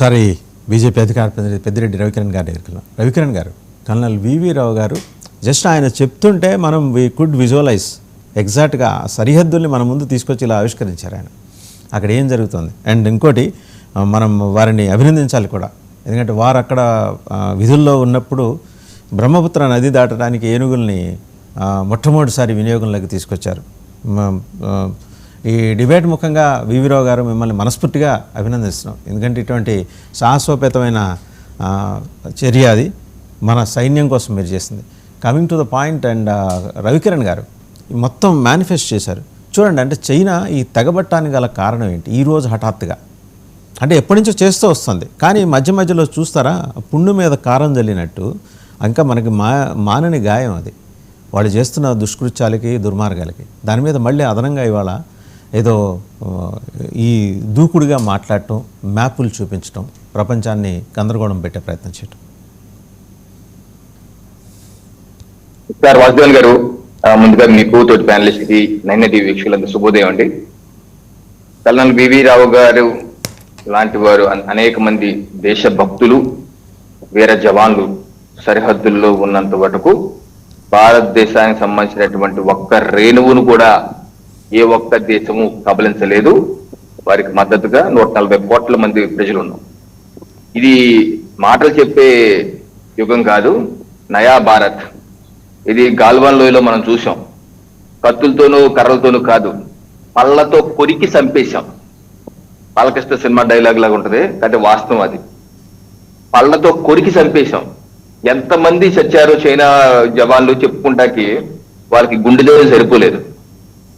Sorry BJP అధికార ప్రతినిధి పెద్దిరెడ్డి రవికిరణ్ గారి దగ్గరికి. రవికిరణ్ గారు, కల్నల్ వివి రావు గారు జస్ట్ ఆయన చెప్తుంటే మనం వీ కుడ్ విజువలైజ్ ఎగ్జాక్ట్గా సరిహద్దుల్ని మన ముందు తీసుకొచ్చి ఇలా ఆవిష్కరించారు ఆయన. అక్కడ ఏం జరుగుతుంది. అండ్ ఇంకోటి, మనం వారిని అభినందించాలి కూడా. ఎందుకంటే వారు అక్కడ విధుల్లో ఉన్నప్పుడు బ్రహ్మపుత్ర నది దాటడానికి ఏనుగుల్ని మొట్టమొదటిసారి వినియోగంలోకి తీసుకొచ్చారు. ఈ డిబేట్ ముఖంగా వివి రావు గారు మిమ్మల్ని మనస్ఫూర్తిగా అభినందిస్తున్నాం. ఎందుకంటే ఇటువంటి సాహసోపేతమైన చర్య అది మన సైన్యం కోసం మీరు చేసింది. Coming to the point, and Ravikiran గారు మొత్తం మేనిఫెస్ట్ చేశారు చూడండి. అంటే చైనా ఈ తెగబట్టానికి గల కారణం ఏంటి? ఈరోజు హఠాత్తుగా, అంటే ఎప్పటి నుంచో చేస్తూ వస్తుంది, కానీ మధ్య మధ్యలో చూస్తారా పుండు మీద కారం జల్లినట్టు ఇంకా మనకి మానని గాయం అది. వాళ్ళు చేస్తున్న దుష్కృత్యాలకి, దుర్మార్గాలకి. దాని మీద మళ్ళీ అదనంగా ఇవాళ ఏదో ఈ దూకుడుగా మాట్లాడటం, మ్యాపులు చూపించడం, ప్రపంచాన్ని గందరగోళం పెట్టే ప్రయత్నం చేయటం. సార్ వాసుదేవన్ గారు, ముందుగా మీకు తోటి ప్యానలిస్ట్ కి నైన్యటీ వీక్షకులంతా శుభోదయం అండి. కల్నల్ వివి రావు గారు లాంటి వారు అనేక మంది దేశ భక్తులు, వీర జవాన్లు సరిహద్దుల్లో ఉన్నంత వరకు భారతదేశానికి సంబంధించినటువంటి ఒక్క రేణువును కూడా ఏ ఒక్క దేశము కబలించలేదు. వారికి మద్దతుగా 140 కోట్ల మంది ప్రజలు ఉన్నాం. ఇది మాటలు చెప్పే యుగం కాదు, నయా భారత్. ఇది గాల్వాన్ లోయలో మనం చూసాం. కత్తులతోనూ కర్రలతోనూ కాదు, పళ్ళతో కొరికి చంపేశాం. బాలకృష్ణ సినిమా డైలాగ్ లాగా ఉంటది, అంటే వాస్తవం అది. పళ్ళతో కొరికి చంపేశాం. ఎంతమంది చచ్చారో చైనా జవాన్లు చెప్పుకుంటాకి వాళ్ళకి గుండెదే సరిపోలేదు.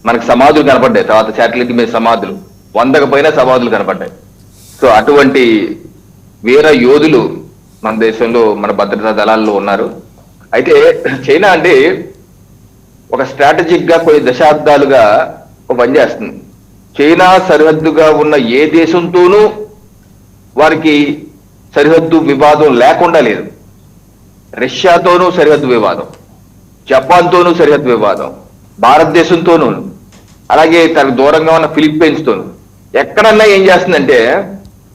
మనకు సమాధులు కనపడ్డాయి, తర్వాత శాటిలైట్ మీద సమాధులు 100కు పైన సమాధులు కనపడ్డాయి. సో అటువంటి వీర యోధులు మన దేశంలో, మన భద్రతా దళాల్లో ఉన్నారు. అయితే చైనా అంటే ఒక స్ట్రాటజిక్ గా కొన్ని దశాబ్దాలుగా పనిచేస్తుంది. చైనా సరిహద్దుగా ఉన్న ఏ దేశంతోనూ వారికి సరిహద్దు వివాదం లేకుండా లేదు. రష్యాతోనూ సరిహద్దు వివాదం, జపాన్తోనూ సరిహద్దు వివాదం, భారతదేశంతోనూ, అలాగే తనకు దూరంగా ఉన్న ఫిలిప్పైన్స్ తోనూ. ఎక్కడన్నా ఏం చేస్తుందంటే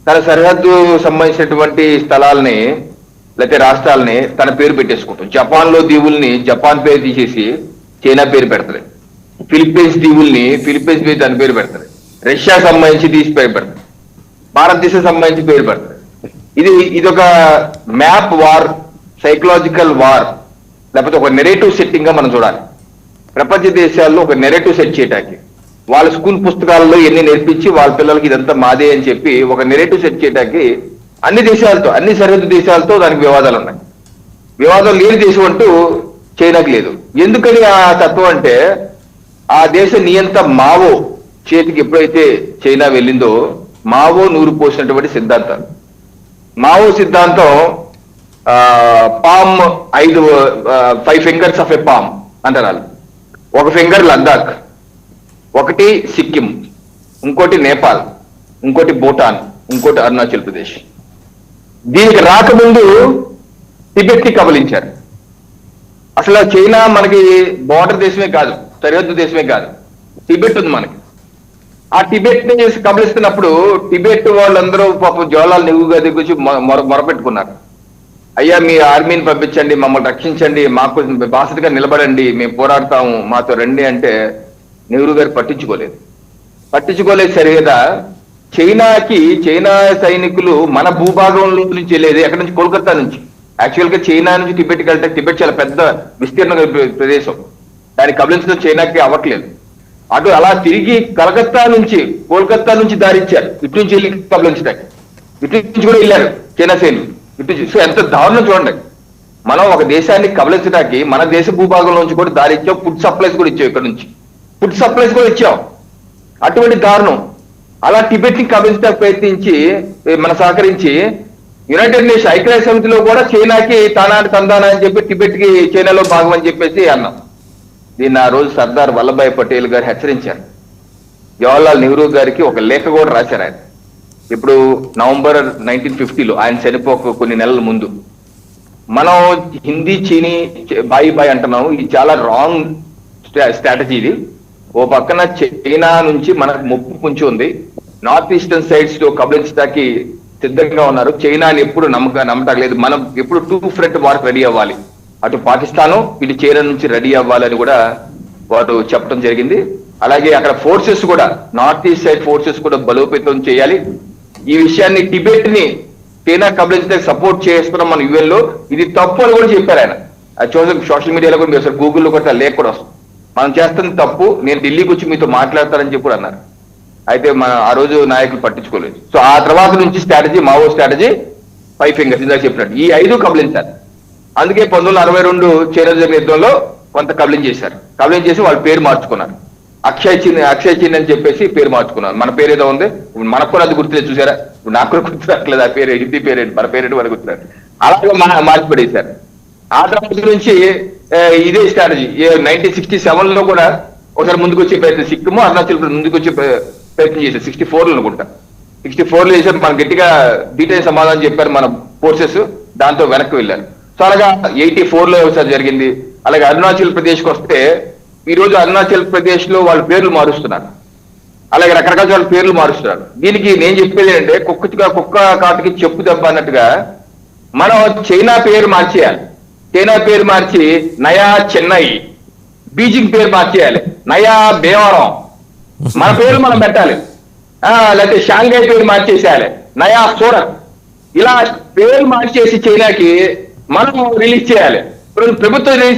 తన సరిహద్దు సంబంధించినటువంటి స్థలాల్ని లేకపోతే రాష్ట్రాలని తన పేరు పెట్టేసుకుంటాం. జపాన్ లో దీవుల్ని జపాన్ పేరు తీసేసి చైనా పేరు పెడతారు. ఫిలిప్పైన్స్ దీవుల్ని ఫిలిప్పైన్స్ పేరు తన పేరు పెడతారు. రష్యా సంబంధించి తీసి పేరు పెడతారు. భారతదేశం సంబంధించి పేరు పెడతారు. ఇదొక మ్యాప్ వార్, సైకలాజికల్ వార్, లేకపోతే ఒక నెరేటివ్ సెట్టింగ్ గా మనం చూడాలి. ప్రపంచ దేశాల్లో ఒక నెరేటివ్ సెట్ చేయడానికి వాళ్ళ స్కూల్ పుస్తకాలలో ఎన్ని నేర్పించి వాళ్ళ పిల్లలకి ఇదంతా మాదే అని చెప్పి ఒక నెరేటివ్ సెట్ చేయడానికి అన్ని దేశాలతో, అన్ని సరిహద్దు దేశాలతో దానికి వివాదాలు ఉన్నాయి. వివాదం లేని దేశం అంటూ చైనాకి లేదు. ఎందుకని ఆ తత్వం అంటే, ఆ దేశ నియంత మావో చేతికి ఎప్పుడైతే చైనా వెళ్ళిందో, మావో నూరు పోసినటువంటి సిద్ధాంతాలు. మావో సిద్ధాంతం palm 5 fingers of a palm అంటారు. ఒక ఫింగర్ లద్దాఖ్, ఒకటి సిక్కిం, ఇంకోటి నేపాల్, ఇంకోటి భూటాన్, ఇంకోటి అరుణాచల్ ప్రదేశ్. దీనికి రాకముందు టిబెట్ కి కబలించారు. అసలు చైనా మనకి బోర్డర్ దేశమే కాదు, సరిహద్దు దేశమే కాదు, టిబెట్ ఉంది మనకి. ఆ టిబెట్ ని కబలిస్తున్నప్పుడు టిబెట్ వాళ్ళందరూ పాపం జవహర్లాల్ నెహ్రూ గారి దగ్గర వచ్చి మొరపెట్టుకున్నారు. అయ్యా మీ ఆర్మీని పంపించండి, మమ్మల్ని రక్షించండి, మాకు బాసటగా నిలబడండి, మేము పోరాడతాము, మాతో రండి అంటే నెహ్రూ గారు పట్టించుకోలేదు. సరిగా చైనా సైనికులు మన భూభాగంలో నుంచి వెళ్ళేది ఎక్కడి నుంచి? కోల్కతా నుంచి. యాక్చువల్ గా చైనా నుంచి టిబెట్కి వెళ్తే, టిబెట్ చాలా పెద్ద విస్తీర్ణ ప్రదేశం, దాన్ని కబలించడం చైనాకి అవ్వట్లేదు. అటు అలా తిరిగి కోల్కతా నుంచి దారిచ్చారు, ఇటు నుంచి వెళ్ళి కబలించడానికి. ఇటు నుంచి కూడా వెళ్ళారు చైనా సైనికులు ఇటు నుంచి. సో ఎంత దారుణం చూడండి. మనం ఒక దేశాన్ని కబలించడానికి మన దేశ భూభాగంలో నుంచి కూడా దారి ఇచ్చాం, ఫుడ్ సప్లైస్ కూడా ఇచ్చాం, ఇక్కడ నుంచి ఫుడ్ సప్లైస్ కూడా ఇచ్చాం. అటువంటి దారుణం. అలా టిబెట్ ని కబలించడానికి ప్రయత్నించి మన సహకరించి యునైటెడ్ నేషన్ ఐక్యరాజ్య సమితిలో కూడా చైనాకి తందానా అని చెప్పి టిబెట్ కి చైనాలో భాగం అని చెప్పేసి అన్నాం. దీన్ని ఆ రోజు సర్దార్ వల్లభాయ్ పటేల్ గారు హెచ్చరించారు. జవహర్లాల్ నెహ్రూ గారికి ఒక లేఖ కూడా రాశారు ఆయన. ఇప్పుడు నవంబర్ 1950లో ఆయన చనిపోక కొన్ని నెలల ముందు. మనం హిందీ చీనీ బాయి అంటున్నాము, ఇది చాలా రాంగ్ స్ట్రాటజీ. ఇది ఓ పక్కన చైనా నుంచి మనకు ముప్పు పుంచి ఉంది, నార్త్ ఈస్టర్న్ సైడ్స్ లో కబలించడానికి సిద్ధంగా ఉన్నారు. చైనాని ఎప్పుడు నమ్మటం లేదు. మనం ఎప్పుడు 2 ఫ్రంట్ వార్కి రెడీ అవ్వాలి. అటు పాకిస్తాను ఇటు చైనా నుంచి రెడీ అవ్వాలని కూడా వారు చెప్పడం జరిగింది. అలాగే అక్కడ ఫోర్సెస్ కూడా నార్త్ ఈస్ట్ సైడ్ ఫోర్సెస్ కూడా బలోపేతం చేయాలి. ఈ విషయాన్ని టిబెట్ ని చైనా కబ్లించడానికి సపోర్ట్ చేస్తున్నాం మన యుఎన్ లో, ఇది తప్పు అని కూడా చెప్పారు ఆయన. అది చూడండి సోషల్ మీడియాలో కూడా మీరు గూగుల్లో కూడా లేఖ కూడా వస్తుంది. మనం చేస్తున్న తప్పు, నేను ఢిల్లీకి వచ్చి మీతో మాట్లాడతానని చెప్పి కూడా అన్నారు. అయితే మన ఆ రోజు నాయకులు పట్టించుకోలేదు. సో ఆ తర్వాత నుంచి స్ట్రాటజీ మావో స్ట్రాటజీ 5 ఫింగర్స్ ఇందాక చెప్పినట్టు ఈ 5 కబలించారు. అందుకే 1962 చైనా జరిగిన యుద్ధంలో కొంత కబలింగ్ చేశారు. కబలింగ్ చేసి వాళ్ళ పేరు మార్చుకున్నారు. అక్షయ్ చిన్ అని చెప్పేసి పేరు మార్చుకున్నారు. మన పేరు ఏదో ఉంది, మనకు కూడా అది గుర్తులేదు చూసారా, నాకు కూడా గుర్తురాట్లేదు ఆ పేరు, హిందీ పేరేంటి, మన పేరేంటి మనకు గుర్తురాదు. అలాగే మార్చిపడేశారు. ఆ తర్వాత నుంచి ఇదే స్ట్రాటజీ 1967 లో కూడా ఒకసారి ముందుకు వచ్చే ప్రయత్నం, సిక్కిము అరుణాచల్ ముందుకు వచ్చే ప్రయత్నం చేశారు. 64 అనుకుంటా, 64 చేశారు. మనం గట్టిగా డీటెయిల్ సమాధానం చెప్పారు మన ఫోర్సెస్, దాంతో వెనక్కి వెళ్ళారు. సో అలాగా 84 లో ఒకసారి జరిగింది. అలాగే అరుణాచల్ ప్రదేశ్కి వస్తే ఈ రోజు అరుణాచల్ ప్రదేశ్ లో వాళ్ళ పేర్లు మారుస్తున్నారు. అలాగే రకరకాల వాళ్ళ పేర్లు మారుస్తున్నారు. దీనికి నేను చెప్పేది ఏంటంటే కుక్క కాటుకి చెప్పు దెబ్బ అన్నట్టుగా మనం చైనా పేరు మార్చేయాలి. చైనా పేరు మార్చి నయా చెన్నై, బీజింగ్ పేరు మార్చేయాలి నయా భీమవరం, మన పేర్లు మనం పెట్టాలి. లేకపోతే షాంఘై పేరు మార్చేసేయాలి నయా సూరత్. ఇలా పేరు మార్చేసి చైనాకి మనం రిలీజ్ చేయాలి. ప్రభుత్వం రిలీజ్